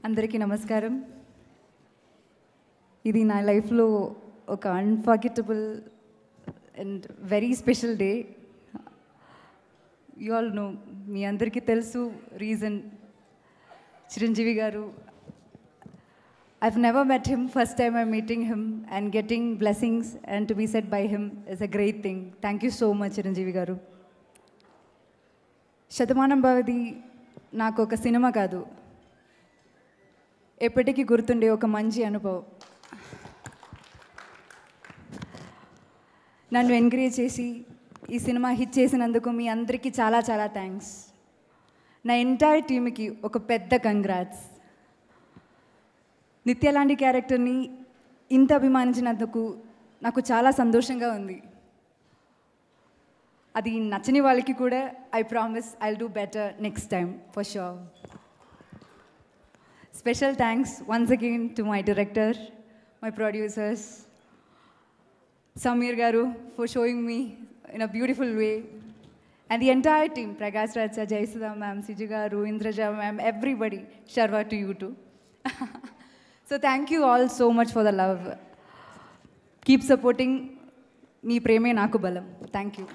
అందరికీ నమస్కారం. ఇది నా లైఫ్లో ఒక unforgettable and very special day. You all know, మీ అందరికీ తెలుసు రీజన్. చిరంజీవి గారు, I've never met him. First time I'm meeting him and getting blessings and to be said by him is a great thing. Thank you so much, Chiranjeevi garu. Shatamanam Bhavati నాకు ఒక cinema కాదు, ఎప్పటికీ గుర్తుండే ఒక మంచి అనుభవం. నన్ను ఎంకరేజ్ చేసి ఈ సినిమా హిట్ చేసినందుకు మీ అందరికీ చాలా చాలా థ్యాంక్స్. నా ఎంటైర్ టీమ్కి ఒక పెద్ద కంగ్రాట్స్. నిత్య లాంటి క్యారెక్టర్ని ఇంత అభిమానించినందుకు నాకు చాలా సంతోషంగా ఉంది. అది నచ్చని వాళ్ళకి కూడా I promise I'll do better next time for sure. Special thanks once again to my director, my producers, Sameer garu for showing me in a beautiful way, and the entire team, Prakash Raj sir, Jayasudha ma'am, Siju garu, Indraja ma'am, everybody, Sharva to you too. So thank you all so much for the love. Keep supporting. Nee preme naaku balam. Thank you.